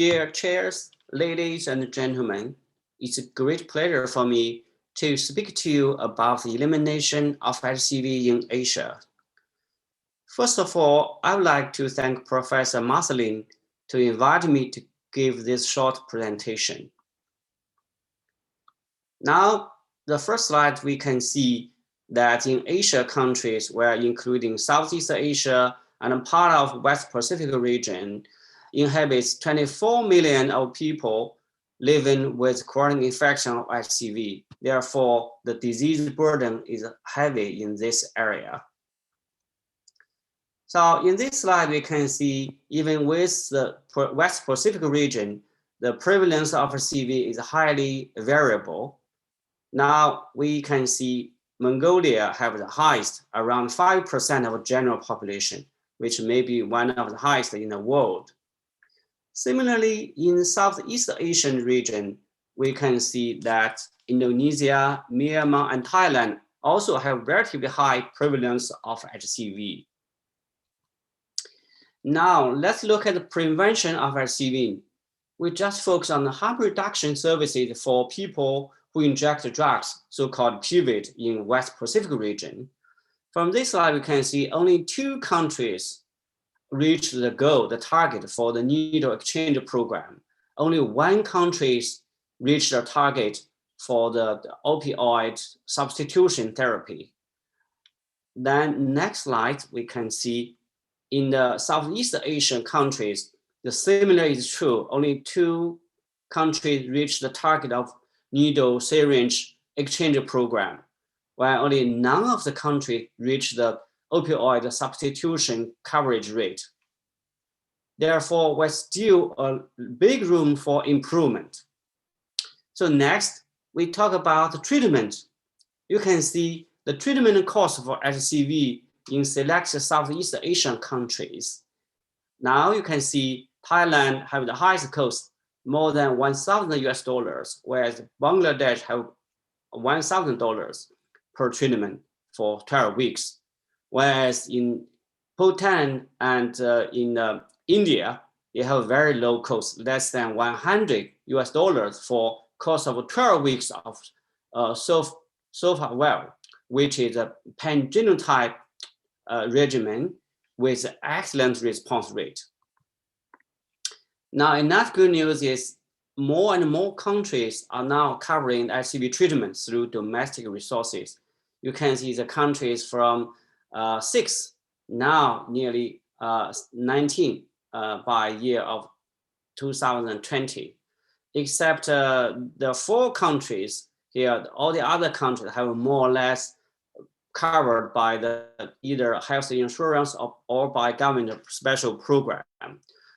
Dear chairs, ladies and gentlemen, it's a great pleasure for me to speak to you about the elimination of HCV in Asia. First of all, I would like to thank Professor Marcelin to invite me to give this short presentation. Now, the first slide, we can see that in Asia countries, where including Southeast Asia and a part of West Pacific region, inhabits 24 million of people living with chronic infection of HCV. Therefore, the disease burden is heavy in this area. So in this slide, we can see even with the West Pacific region, the prevalence of HCV is highly variable. Now we can see Mongolia have the highest, around 5% of general population, which may be one of the highest in the world. Similarly, in Southeast Asian region, we can see that Indonesia, Myanmar, and Thailand also have relatively high prevalence of HCV. Now, let's look at the prevention of HCV. We just focus on the harm reduction services for people who inject drugs, so-called PIVOT in West Pacific region. From this slide, we can see only 2 countries reached the goal, the target for the needle exchange program. Only 1 country reached the target for the opioid substitution therapy. Then next slide, we can see in the Southeast Asian countries, the similar is true. Only 2 countries reached the target of needle syringe exchange program, while only none of the countries reached the opioid substitution coverage rate. Therefore, there's still a big room for improvement. So next, we talk about the treatment. You can see the treatment cost for HCV in select Southeast Asian countries. Now you can see Thailand have the highest cost, more than $1,000 whereas Bangladesh have $1,000 per treatment for 12 weeks. Whereas in Bhutan and in India, they have very low cost, less than $100 for cost of 12 weeks of Sofawel, which is a pan-genotype regimen with excellent response rate. Now, enough good news is more and more countries are now covering HCV treatment through domestic resources. You can see the countries from 6, now nearly 19 by year of 2020, except the 4 countries here, all the other countries have more or less covered by the either health insurance or by government special program.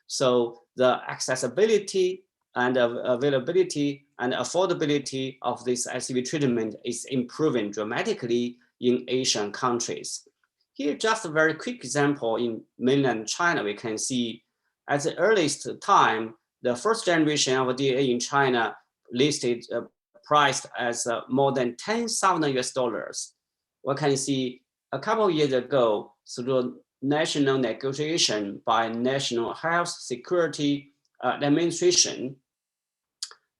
So the accessibility and availability and affordability of this HCV treatment is improving dramatically in Asian countries. Here, just a very quick example in mainland China, we can see at the earliest time, the first generation of DA in China listed priced as more than $10,000. We can see a couple of years ago through national negotiation by National Health Security Administration,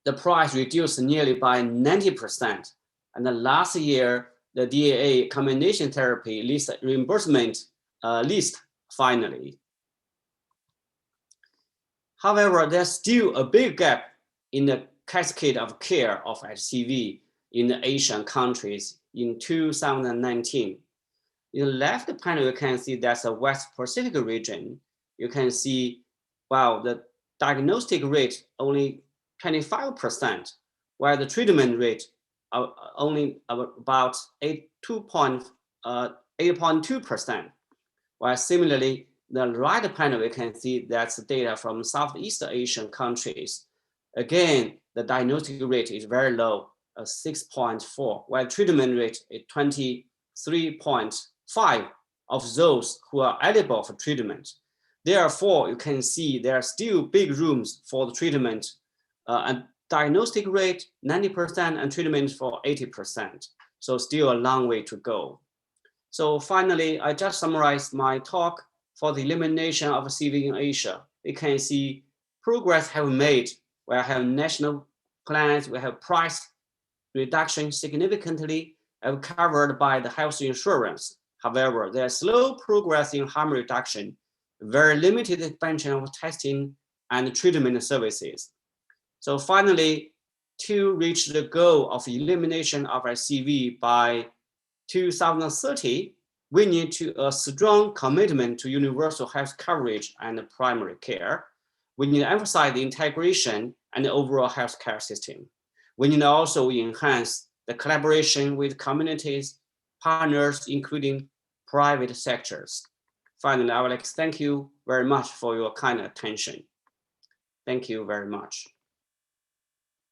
the price reduced nearly by 90%. And then last year, the DAA combination therapy list reimbursement list finally. However, there's still a big gap in the cascade of care of HCV in the Asian countries in 2019. In the left panel, you can see that's a West Pacific region. You can see, wow, the diagnostic rate only 25%, while the treatment rate only about 8.2%. While similarly, the right panel, we can see that's the data from Southeast Asian countries. Again, the diagnostic rate is very low, 6.4, while treatment rate is 23.5 of those who are eligible for treatment. Therefore, you can see there are still big rooms for the treatment and diagnostic rate 90% and treatment for 80%. So still a long way to go. So finally, I just summarized my talk for the elimination of HCV in Asia. We can see progress have made. We have national plans, we have price reduction significantly covered by the health insurance. However, there's slow progress in harm reduction, very limited expansion of testing and treatment services. So finally, to reach the goal of elimination of HCV by 2030, we need a strong commitment to universal health coverage and primary care. We need to emphasize the integration and the overall healthcare system. We need to also enhance the collaboration with communities, partners, including private sectors. Finally, I would like to thank you very much for your kind attention. Thank you very much.